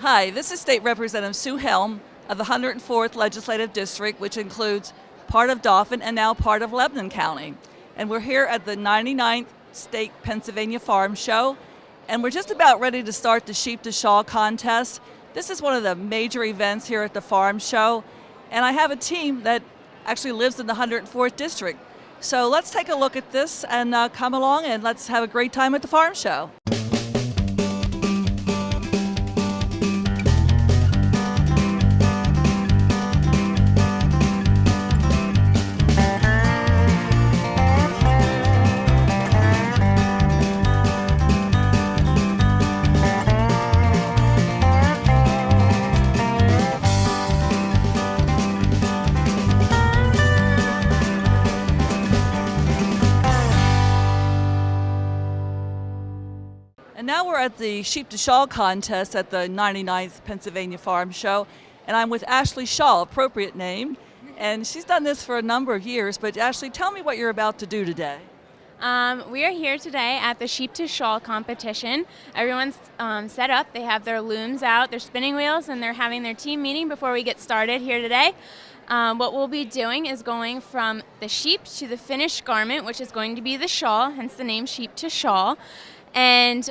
Hi, this is State Representative Sue Helm of the 104th Legislative District, which includes part of Dauphin and now part of Lebanon County. And we're here at the 99th State Pennsylvania Farm Show, and we're just about ready to start the Sheep to Shawl contest. This is one of the major events here at the Farm Show, and I have a team that actually lives in the 104th District. So let's take a look at this and come along and let's have a great time at the Farm Show. And now we're at the Sheep to Shawl contest at the 99th Pennsylvania Farm Show, and I'm with Ashley Shaw, appropriate name, and she's done this for a number of years. But Ashley, tell me what you're about to do today. We are here today at the Sheep to Shawl competition. Everyone's set up. They have their looms out, their spinning wheels, and they're having their team meeting before we get started here today. What we'll be doing is going from the sheep to the finished garment, which is going to be the shawl, hence the name Sheep to Shawl. And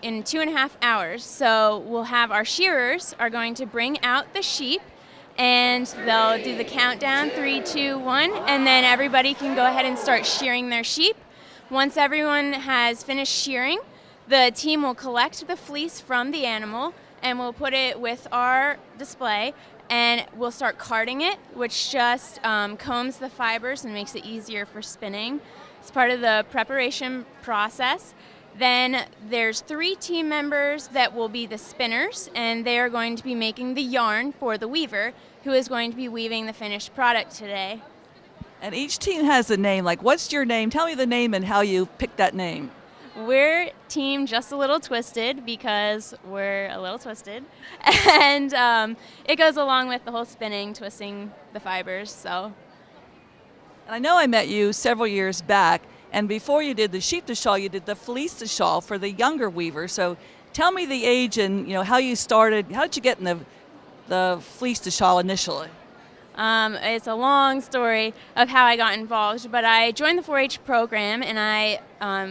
in 2.5 hours. So we'll have our shearers are going to bring out the sheep, and they'll do the countdown, 3, 2, 1, and then everybody can go ahead and start shearing their sheep. Once everyone has finished shearing, the team will collect the fleece from the animal and we'll put it with our display, and we'll start carding it, which just combs the fibers and makes it easier for spinning. It's part of the preparation process. Then there's 3 team members that will be the spinners, and they are going to be making the yarn for the weaver, who is going to be weaving the finished product today. And each team has a name. Like, what's your name? Tell me the name and how you picked that name. We're Team Just a Little Twisted because we're a little twisted, and it goes along with the whole spinning, twisting the fibers. So. And I know I met you several years back. And before you did the sheep to shawl, you did the fleece to shawl for the younger weaver. So tell me the age and how you started. How did you get in the fleece to shawl initially? It's a long story of how I got involved, but I joined the 4-H program, and I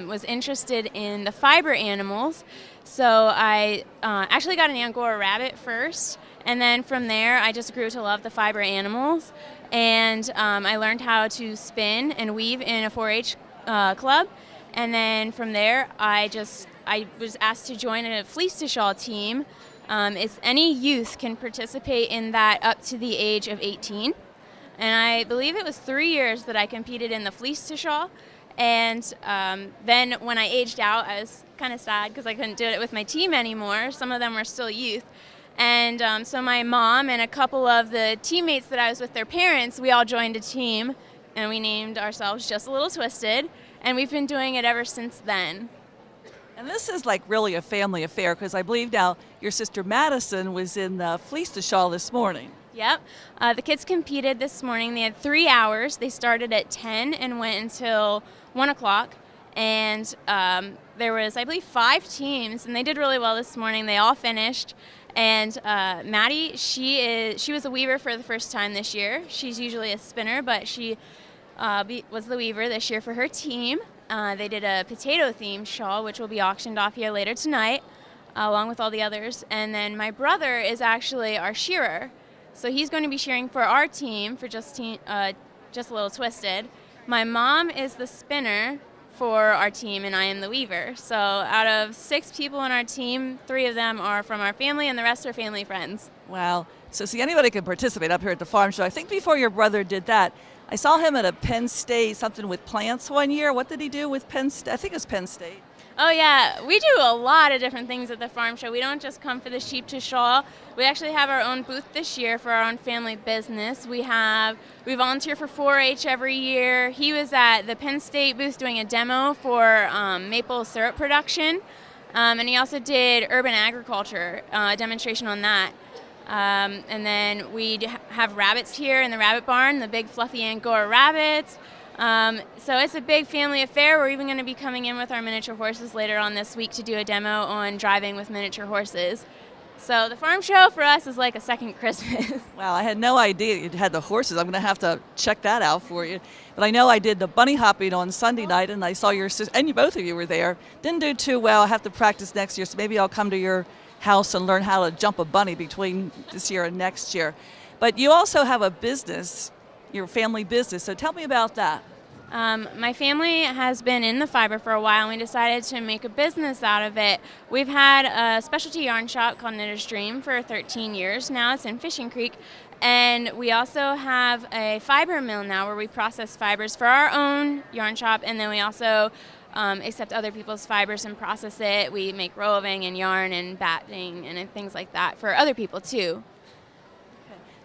was interested in the fiber animals. So I actually got an Angora rabbit first, and then from there I just grew to love the fiber animals. And I learned how to spin and weave in a 4-H club, and then from there I was asked to join a fleece to shawl team. Any youth can participate in that up to the age of 18, and I believe it was 3 years that I competed in the fleece to shawl. And then when I aged out, I was kind of sad because I couldn't do it with my team anymore. Some of them were still youth. And so my mom and a couple of the teammates that I was with, their parents, we all joined a team, and we named ourselves Just a Little Twisted, and we've been doing it ever since then. And this is like really a family affair, because I believe now your sister Madison was in the fleece to shawl this morning. Yep. The kids competed this morning. They had 3 hours. They started at 10 and went until 1 o'clock. And there was, I believe, 5 teams, and they did really well this morning. They all finished. And Maddie, she was a weaver for the first time this year. She's usually a spinner, but she was the weaver this year for her team. They did a potato-themed shawl, which will be auctioned off here later tonight, along with all the others. And then my brother is actually our shearer. So he's going to be shearing for our team, for Just a Little Twisted. My mom is the spinner for our team, and I am the weaver. So out of 6 people in our team, 3 of them are from our family, and the rest are family friends. Wow. So see, anybody can participate up here at the farm show. I think before your brother did that, I saw him at a Penn State, something with plants one year. What did he do with Penn State? I think it was Penn State. Oh yeah, we do a lot of different things at the farm show. We don't just come for the sheep to shawl. We actually have our own booth this year for our own family business. We volunteer for 4-H every year. He was at the Penn State booth doing a demo for maple syrup production, and he also did urban agriculture, a demonstration on that. And then we have rabbits here in the rabbit barn, the big fluffy Angora rabbits. So it's a big family affair. We're even going to be coming in with our miniature horses later on this week to do a demo on driving with miniature horses. So the farm show for us is like a second Christmas. Wow, I had no idea you had the horses. I'm going to have to check that out for you. But I know I did the bunny hopping on Sunday night, and I saw your sister, and both of you were there. Didn't do too well. I have to practice next year, so maybe I'll come to your house and learn how to jump a bunny between this year and next year. But you also have a business, your family business, so tell me about that. My family has been in the fiber for a while, and we decided to make a business out of it. We've had a specialty yarn shop called Knitter's Dream for 13 years now. It's in Fishing Creek. And we also have a fiber mill now where we process fibers for our own yarn shop, and then we also accept other people's fibers and process it. We make roving and yarn and batting and things like that for other people too.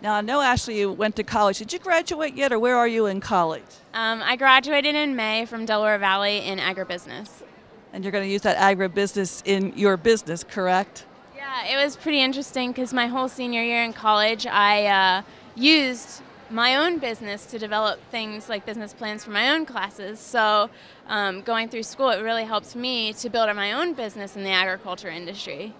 Now, I know, Ashley, you went to college. Did you graduate yet, or where are you in college? I graduated in May from Delaware Valley in agribusiness. And you're going to use that agribusiness in your business, correct? Yeah, it was pretty interesting because my whole senior year in college, I used my own business to develop things like business plans for my own classes. So going through school, it really helped me to build my own business in the agriculture industry.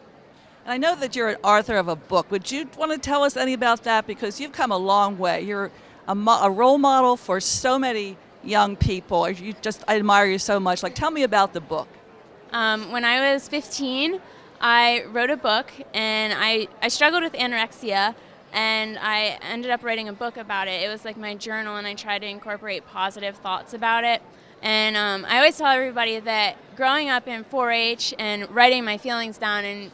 And I know that you're an author of a book. Would you want to tell us any about that? Because you've come a long way. You're a role model for so many young people. I admire you so much. Like, tell me about the book. When I was 15, I wrote a book, and I struggled with anorexia, and I ended up writing a book about it. It was like my journal, and I tried to incorporate positive thoughts about it. And I always tell everybody that growing up in 4-H and writing my feelings down and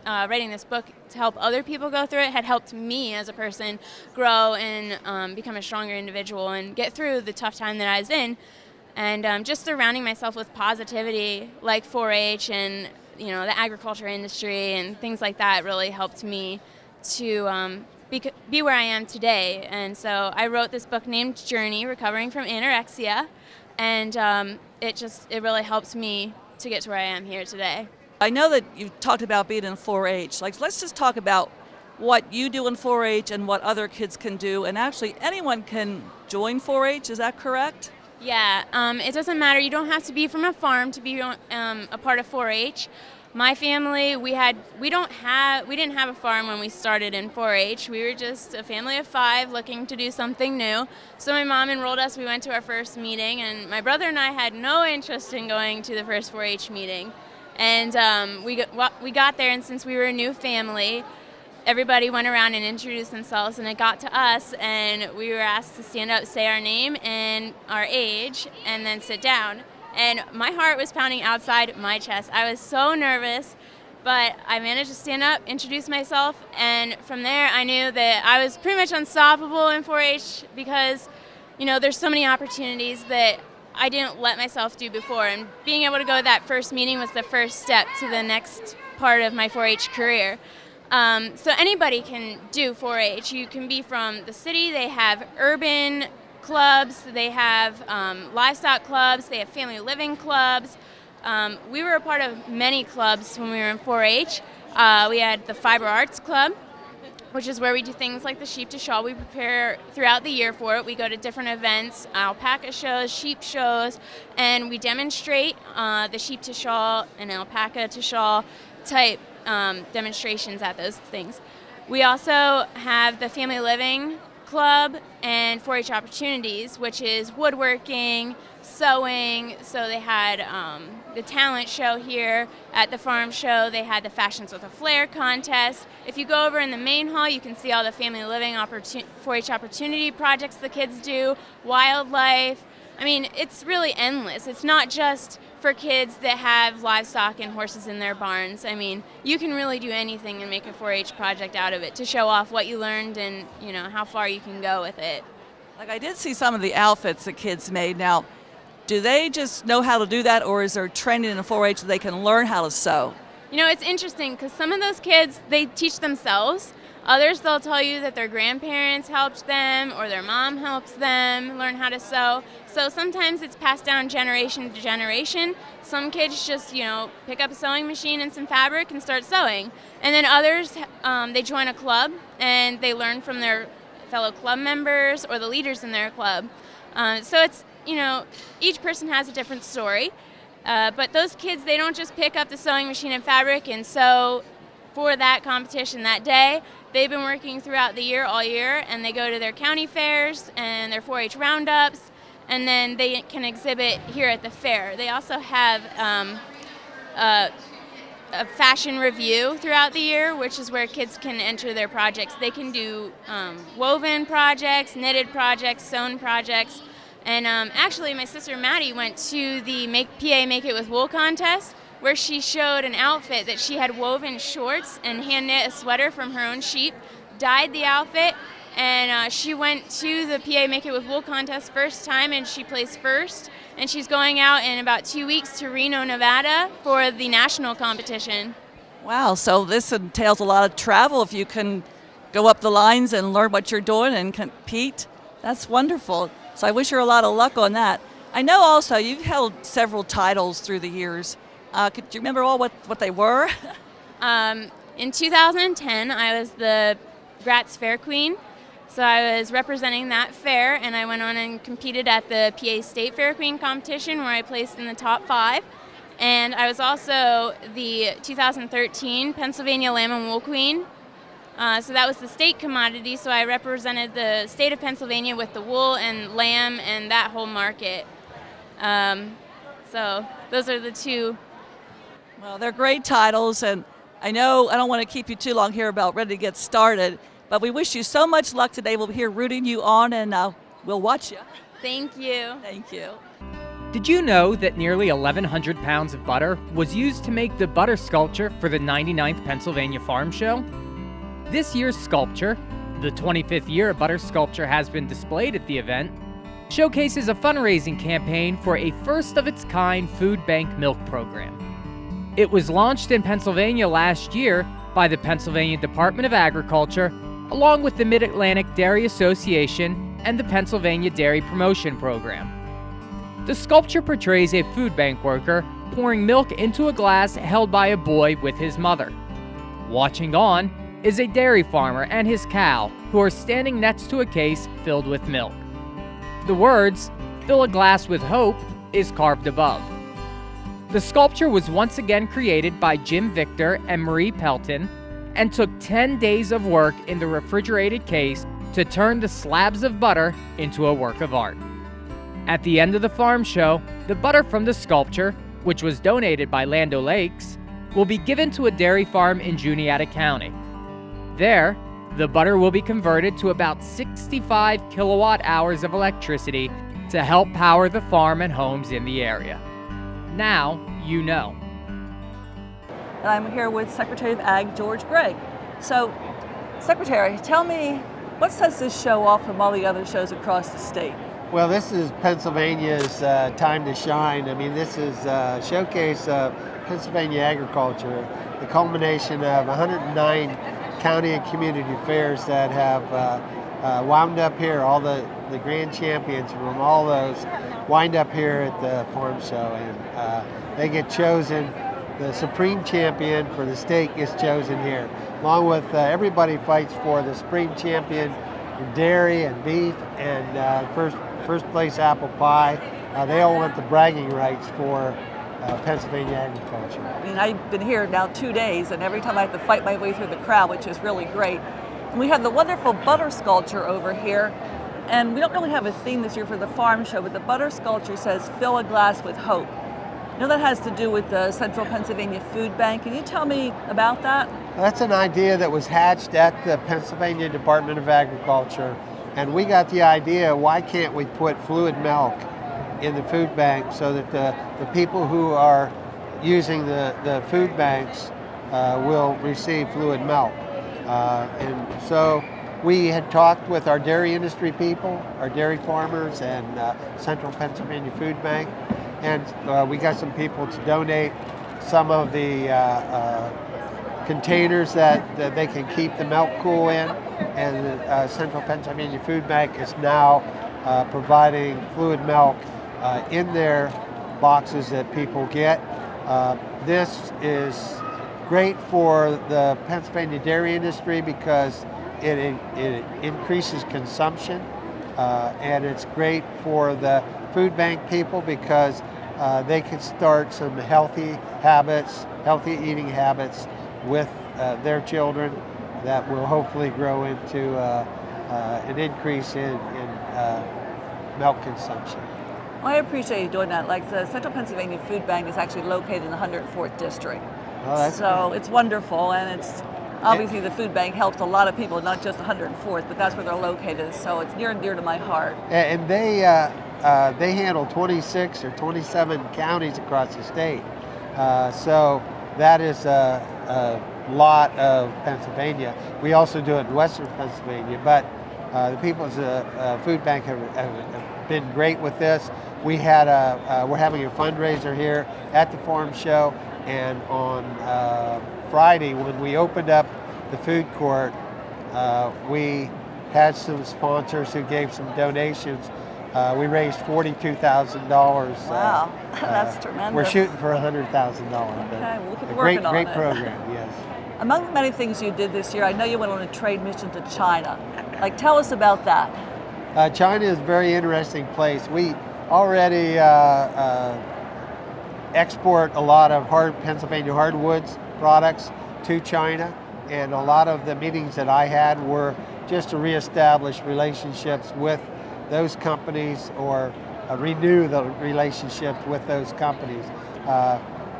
writing this book to help other people go through it had helped me as a person grow and become a stronger individual and get through the tough time that I was in. And just surrounding myself with positivity like 4-H and the agriculture industry and things like that really helped me to be where I am today. And so I wrote this book named Journey, Recovering from Anorexia, and it really helps me to get to where I am here today. I know that you've talked about being in 4-H. Like, let's just talk about what you do in 4-H and what other kids can do. And actually, anyone can join 4-H. Is that correct? Yeah, it doesn't matter. You don't have to be from a farm to be a part of 4-H. My family, we didn't have a farm when we started in 4-H. We were just a family of 5 looking to do something new. So my mom enrolled us. We went to our first meeting, and my brother and I had no interest in going to the first 4-H meeting. And we got there, and since we were a new family, everybody went around and introduced themselves, and it got to us, and we were asked to stand up, say our name and our age, and then sit down. And my heart was pounding outside my chest. I was so nervous, but I managed to stand up, introduce myself, and from there I knew that I was pretty much unstoppable in 4-H because, there's so many opportunities that I didn't let myself do before, and being able to go to that first meeting was the first step to the next part of my 4-H career. So anybody can do 4-H. You can be from the city. They have urban clubs. They have livestock clubs. They have family living clubs. We were a part of many clubs when we were in 4-H. We had the Fiber Arts Club, which is where we do things like the sheep to shawl. We prepare throughout the year for it. We go to different events, alpaca shows, sheep shows, and we demonstrate the sheep to shawl and alpaca to shawl type demonstrations at those things. We also have the Family Living Club and 4-H Opportunities, which is woodworking, sewing. So they had the talent show here at the farm show. They had the Fashions with a Flair contest. If you go over in the main hall, you can see all the Family Living 4-H Opportunity projects the kids do, wildlife. I mean, it's really endless. It's not just for kids that have livestock and horses in their barns. I mean, you can really do anything and make a 4-H project out of it to show off what you learned and, how far you can go with it. Like, I did see some of the outfits that kids made. Now, do they just know how to do that, or is there training in 4-H so they can learn how to sew? It's interesting because some of those kids, they teach themselves. Others, they'll tell you that their grandparents helped them or their mom helps them learn how to sew. So sometimes it's passed down generation to generation. Some kids just, pick up a sewing machine and some fabric and start sewing. And then others, they join a club and they learn from their fellow club members or the leaders in their club. So it's, each person has a different story. But those kids, they don't just pick up the sewing machine and fabric and sew for that competition that day. They've been working throughout the year, all year, and they go to their county fairs and their 4-H roundups, and then they can exhibit here at the fair. They also have a fashion review throughout the year, which is where kids can enter their projects. They can do woven projects, knitted projects, sewn projects. And actually, my sister Maddie went to the PA Make It With Wool contest, where she showed an outfit that she had woven shorts and hand knit a sweater from her own sheep, dyed the outfit, and she went to the PA Make It With Wool contest first time, and she placed first. And she's going out in about 2 weeks to Reno, Nevada for the national competition. Wow, so this entails a lot of travel if you can go up the lines and learn what you're doing and compete. That's wonderful. So I wish her a lot of luck on that. I know also you've held several titles through the years. Could you remember all what they were? In 2010, I was the Gratz Fair Queen. So I was representing that fair, and I went on and competed at the PA State Fair Queen competition, where I placed in the top 5. And I was also the 2013 Pennsylvania Lamb and Wool Queen. So that was the state commodity, so I represented the state of Pennsylvania with the wool and lamb and that whole market. So those are the two. Well, they're great titles, and I know I don't want to keep you too long here about ready to get started, but we wish you so much luck today. We'll be here rooting you on, and we'll watch you. Thank you. Thank you. Did you know that nearly 1,100 pounds of butter was used to make the butter sculpture for the 99th Pennsylvania Farm Show? This year's sculpture, the 25th year a butter sculpture has been displayed at the event, showcases a fundraising campaign for a first-of-its-kind food bank milk program. It was launched in Pennsylvania last year by the Pennsylvania Department of Agriculture, along with the Mid-Atlantic Dairy Association and the Pennsylvania Dairy Promotion Program. The sculpture portrays a food bank worker pouring milk into a glass held by a boy with his mother. Watching on is a dairy farmer and his cow, who are standing next to a case filled with milk. The words, "Fill a glass with hope," is carved above. The sculpture was once again created by Jim Victor and Marie Pelton and took 10 days of work in the refrigerated case to turn the slabs of butter into a work of art. At the end of the farm show, the butter from the sculpture, which was donated by Land O'Lakes, will be given to a dairy farm in Juniata County. There, the butter will be converted to about 65 kilowatt hours of electricity to help power the farm and homes in the area. Now you know. And I'm here with Secretary of Ag, George Gregg. So, Secretary, tell me, what sets this show off from all the other shows across the state? Well, this is Pennsylvania's time to shine. I mean, this is a showcase of Pennsylvania agriculture, the culmination of 109 county and community fairs that have wound up here. All the grand champions from all those wind up here at the farm show, and they get chosen. The supreme champion for the state gets chosen here, along with everybody fights for the supreme champion in dairy and beef and first place apple pie. They all want the bragging rights for Pennsylvania agriculture. I mean, I've been here now 2 days, and every time I have to fight my way through the crowd, which is really great. And we have the wonderful butter sculpture over here, and we don't really have a theme this year for the farm show, but the butter sculpture says, "Fill a glass with hope." I know that has to do with the Central Pennsylvania Food Bank. Can you tell me about that? That's an idea that was hatched at the Pennsylvania Department of Agriculture, and we got the idea, why can't we put fluid milk in the food bank so that the people who are using the food banks will receive fluid milk. And so we had talked with our dairy industry people, our dairy farmers, and Central Pennsylvania Food Bank, and we got some people to donate some of the containers that they can keep the milk cool in, and the Central Pennsylvania Food Bank is now providing fluid milk in their boxes that people get. This is great for the Pennsylvania dairy industry because it increases consumption, and it's great for the food bank people because they can start some healthy eating habits with their children that will hopefully grow into an increase in milk consumption. Well, I appreciate you doing that. Like the Central Pennsylvania Food Bank is actually located in the 104th District. Oh, that's so good. it's wonderful, and it's obviously the food bank helps a lot of people, not just the 104th, but that's where they're located. So it's near and dear to my heart. And they handle 26 or 27 counties across the state. So that is a lot of Pennsylvania. We also do it in Western Pennsylvania, but the People's Food Bank have been great with this. We're having a fundraiser here at the farm show, and on Friday when we opened up the food court, we had some sponsors who gave some donations. We raised $42,000. Wow, that's tremendous. We're shooting for $100,000. Okay, we'll keep a working on great it. program, yes. Among the many things you did this year, I know you went on a trade mission to China. Like, tell us about that. China is a very interesting place. We already export a lot of Pennsylvania hardwoods products to China, and a lot of the meetings that I had were just to reestablish relationships with those companies or renew the relationships with those companies.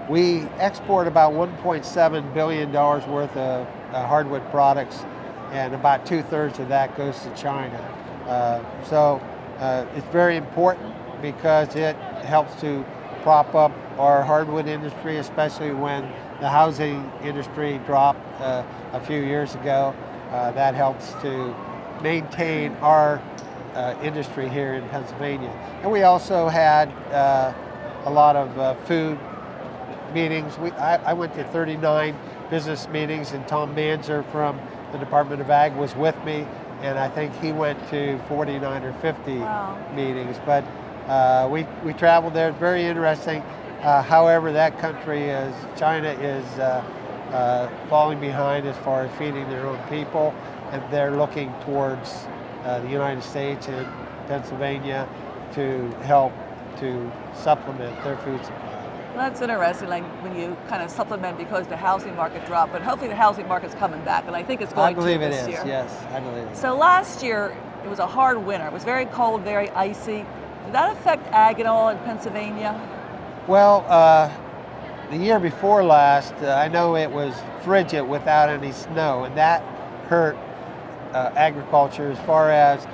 We export about $1.7 billion worth of hardwood products, and about 2/3 of that goes to China. So it's very important because it helps to prop up our hardwood industry, especially when the housing industry dropped a few years ago. That helps to maintain our industry here in Pennsylvania. And we also had a lot of food meetings. I went to 39 business meetings, and Tom Manzer from the Department of Ag was with me, and I think he went to 49 or 50 meetings. But we traveled there. It's very interesting. However, that country China is falling behind as far as feeding their own people, and they're looking towards the United States and Pennsylvania to help to supplement their food supply. Well, that's interesting, like when you kind of supplement because the housing market dropped, but hopefully the housing market's coming back, and I think it's going to this year. I believe it is, yes, I believe it. So last year, it was a hard winter. It was very cold, very icy. Did that affect ag at all in Pennsylvania? Well, the year before last, I know it was frigid without any snow, and that hurt agriculture as far as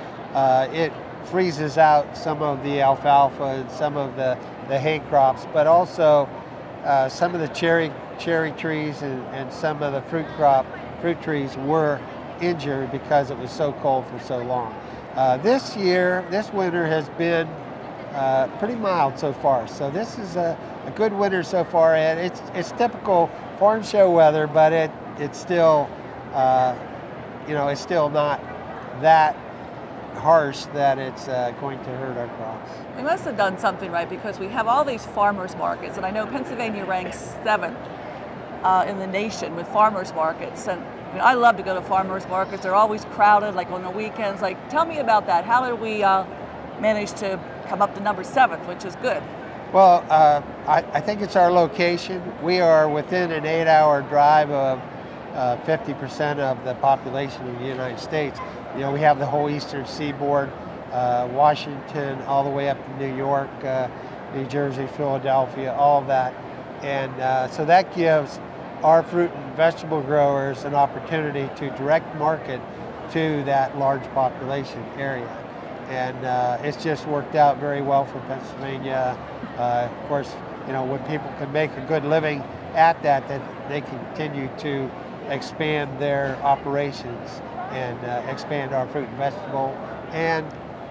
it freezes out some of the alfalfa and some of the hay crops, but also some of the cherry trees and some of the fruit trees were injured because it was so cold for so long. This winter has been pretty mild so far, so this is a good winter so far, and it's typical farm show weather, but it's still it's still not that harsh that it's going to hurt our crops. We must have done something right because we have all these farmers markets, and I know Pennsylvania ranks 7th in the nation with farmers markets. And I mean, I love to go to farmers markets. They're always crowded, like on the weekends. Like, tell me about that. How did we manage to come up to number 7th, which is good? Well, I think it's our location. We are within an 8-hour drive of 50% of the population of the United States. You know, we have the whole eastern seaboard, Washington, all the way up to New York, New Jersey, Philadelphia, all of that. And so that gives our fruit and vegetable growers an opportunity to direct market to that large population area. And it's just worked out very well for Pennsylvania. Of course, you know, when people can make a good living at that they continue to expand their operations and expand our fruit and vegetable. And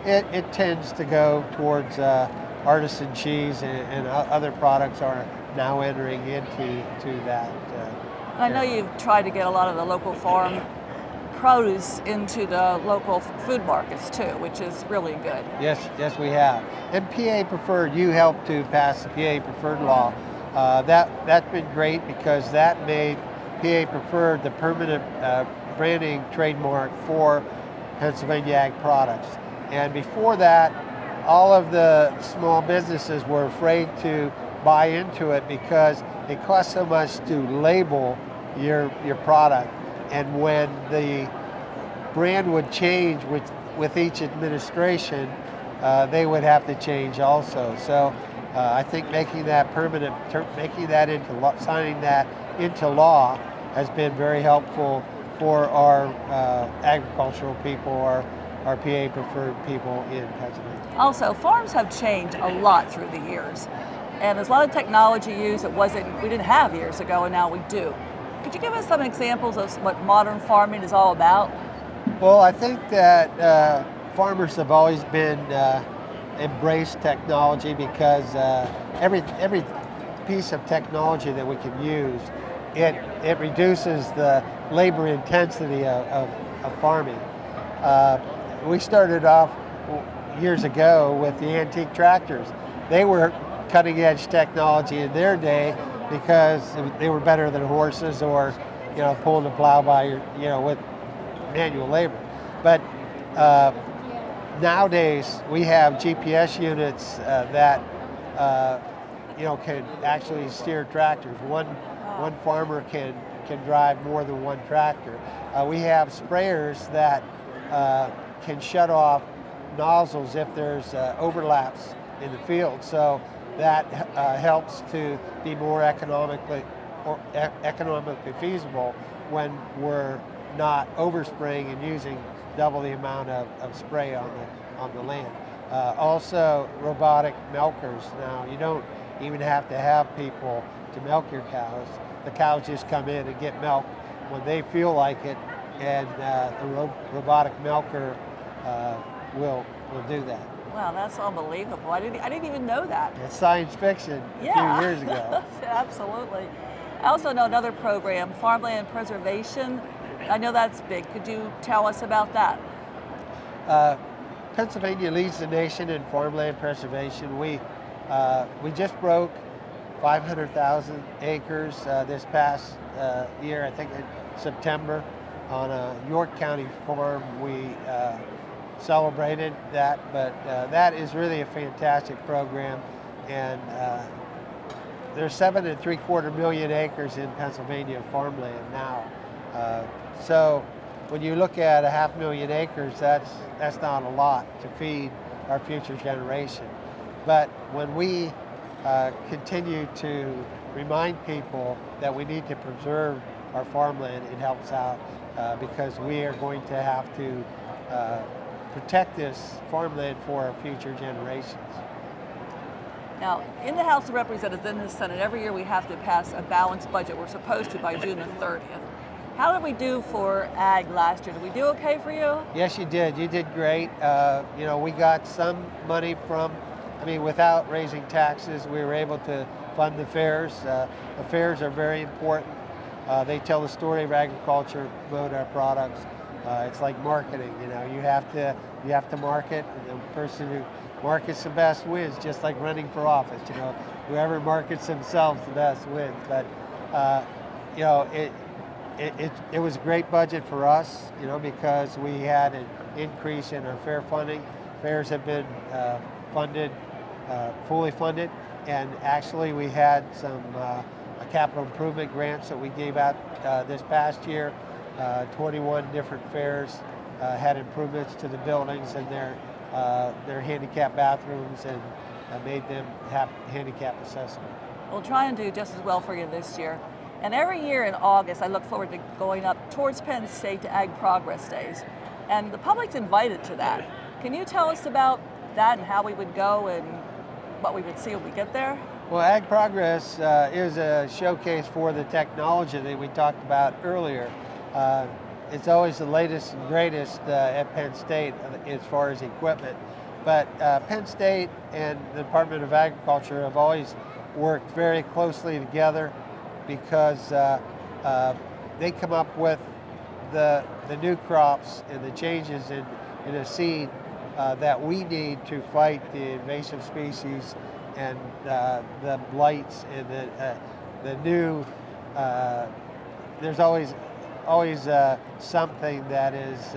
it tends to go towards artisan cheese and other products are now entering into that. I know you've tried to get a lot of the local farm produce into the local food markets too, which is really good. Yes, we have. And PA Preferred, you helped to pass the PA Preferred law. That's been great because that made PA Preferred the permanent branding trademark for Pennsylvania ag products. And before that, all of the small businesses were afraid to buy into it because it cost so much to label your product. And when the brand would change with each administration, they would have to change also. So I think making that permanent, making that into law, signing that into law, has been very helpful for our agricultural people, our PA preferred people in Pennsylvania. Also, farms have changed a lot through the years, and there's a lot of technology used that we didn't have years ago, and now we do. Could you give us some examples of what modern farming is all about? Well, I think that farmers have always been embraced technology because every piece of technology that we can use, it reduces the labor intensity of farming. We started off years ago with the antique tractors. They were cutting edge technology in their day because they were better than horses, or pulling the plow by with manual labor. But nowadays we have GPS units that can actually steer tractors. One farmer can drive more than one tractor. We have sprayers that can shut off nozzles if there's overlaps in the field. So that helps to be more economically feasible when we're not overspraying and using double the amount of spray on the land. Also, robotic milkers. Now, you don't even have to have people to milk your cows. The cows just come in and get milk when they feel like it, and the robotic milker will do that. Wow, that's unbelievable. I didn't even know that. It's science fiction a few years ago. Absolutely. I also know another program, Farmland Preservation. I know that's big. Could you tell us about that? Pennsylvania leads the nation in farmland preservation. We just broke 500,000 acres this past year, I think in September, on a York County farm. We celebrated that, but that is really a fantastic program, and there's 7.75 million acres in Pennsylvania farmland now. So when you look at 500,000 acres, that's not a lot to feed our future generation. But when we continue to remind people that we need to preserve our farmland, it helps out because we are going to have to protect this farmland for our future generations. Now, in the House of Representatives and the Senate, every year we have to pass a balanced budget. We're supposed to by June the 30th. How did we do for ag last year? Did we do okay for you? Yes, you did. You did great. We got some money without raising taxes, we were able to fund the fairs. The fairs are very important. They tell the story of agriculture, promote our products. It's like marketing. You have to market, and the person who markets the best wins, just like running for office. Whoever markets themselves the best wins. But it was a great budget for us, because we had an increase in our fair funding. Fairs have been fully funded, and actually we had some capital improvement grants that we gave out this past year. 21 different fairs had improvements to the buildings and their handicap bathrooms, and made them have handicap accessible. We'll try and do just as well for you this year. And every year in August, I look forward to going up towards Penn State to Ag Progress Days. And the public's invited to that. Can you tell us about that and how we would go and what we would see when we get there? Well, Ag Progress is a showcase for the technology that we talked about earlier. It's always the latest and greatest at Penn State as far as equipment. But Penn State and the Department of Agriculture have always worked very closely together, because they come up with the new crops and the changes in a seed that we need to fight the invasive species and the blights and the new. There's always something that is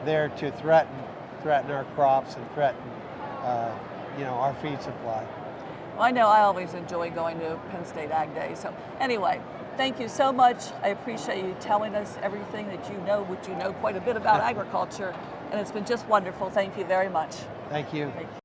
there to threaten our crops and threaten our feed supply. Well, I know I always enjoy going to Penn State Ag Day. So anyway, Thank you so much. I appreciate you telling us everything that you know, which you know quite a bit about agriculture, and it's been just wonderful. Thank you very much. Thank you. Thank you.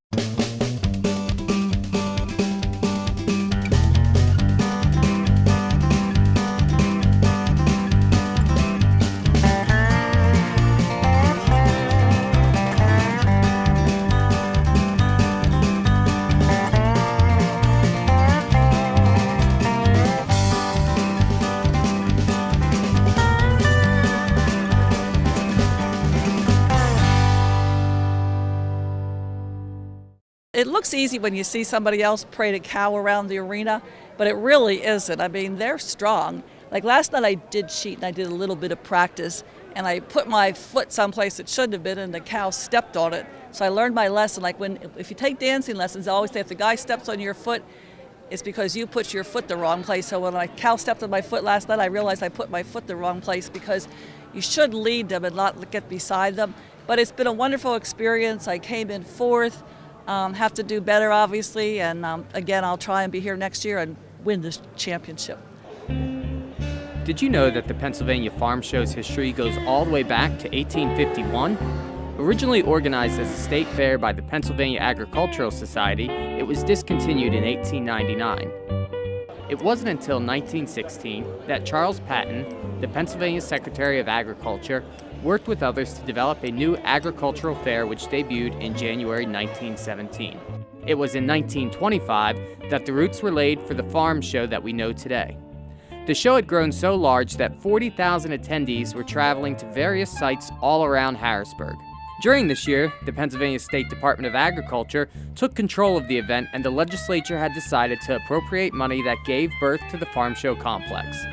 It looks easy when you see somebody else parade a cow around the arena, but it really isn't. I mean, they're strong. Like last night I did cheat and I did a little bit of practice and I put my foot someplace it shouldn't have been and the cow stepped on it. So I learned my lesson. Like if you take dancing lessons, I always say if the guy steps on your foot, it's because you put your foot the wrong place. So when my cow stepped on my foot last night, I realized I put my foot the wrong place because you should lead them and not get beside them. But it's been a wonderful experience. I came in fourth. Have to do better, obviously, and again, I'll try and be here next year and win this championship. Did you know that the Pennsylvania Farm Show's history goes all the way back to 1851? Originally organized as a state fair by the Pennsylvania Agricultural Society, it was discontinued in 1899. It wasn't until 1916 that Charles Patton, the Pennsylvania Secretary of Agriculture, worked with others to develop a new agricultural fair which debuted in January 1917. It was in 1925 that the roots were laid for the farm show that we know today. The show had grown so large that 40,000 attendees were traveling to various sites all around Harrisburg. During this year, the Pennsylvania State Department of Agriculture took control of the event and the legislature had decided to appropriate money that gave birth to the farm show complex.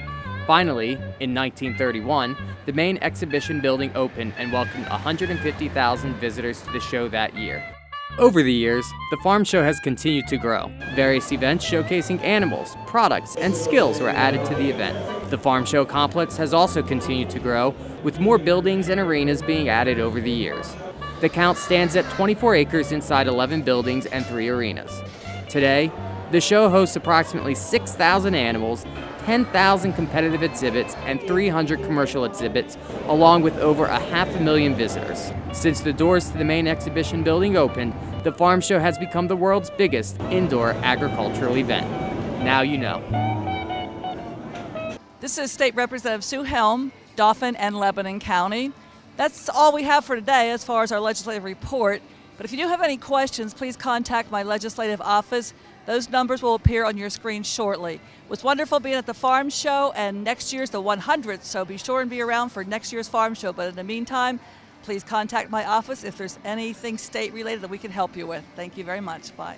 Finally, in 1931, the main exhibition building opened and welcomed 150,000 visitors to the show that year. Over the years, the farm show has continued to grow. Various events showcasing animals, products, and skills were added to the event. The farm show complex has also continued to grow, with more buildings and arenas being added over the years. The count stands at 24 acres inside 11 buildings and 3 arenas. Today, the show hosts approximately 6,000 animals, 10,000 competitive exhibits, and 300 commercial exhibits, along with over 500,000 visitors. Since the doors to the main exhibition building opened, the farm show has become the world's biggest indoor agricultural event. Now you know. This is State Representative Sue Helm, Dauphin and Lebanon County. That's all we have for today as far as our legislative report. But if you do have any questions, please contact my legislative office. Those numbers will appear on your screen shortly. It was wonderful being at the farm show, and next year's the 100th, so be sure and be around for next year's farm show. But in the meantime, please contact my office if there's anything state related that we can help you with. Thank you very much. Bye.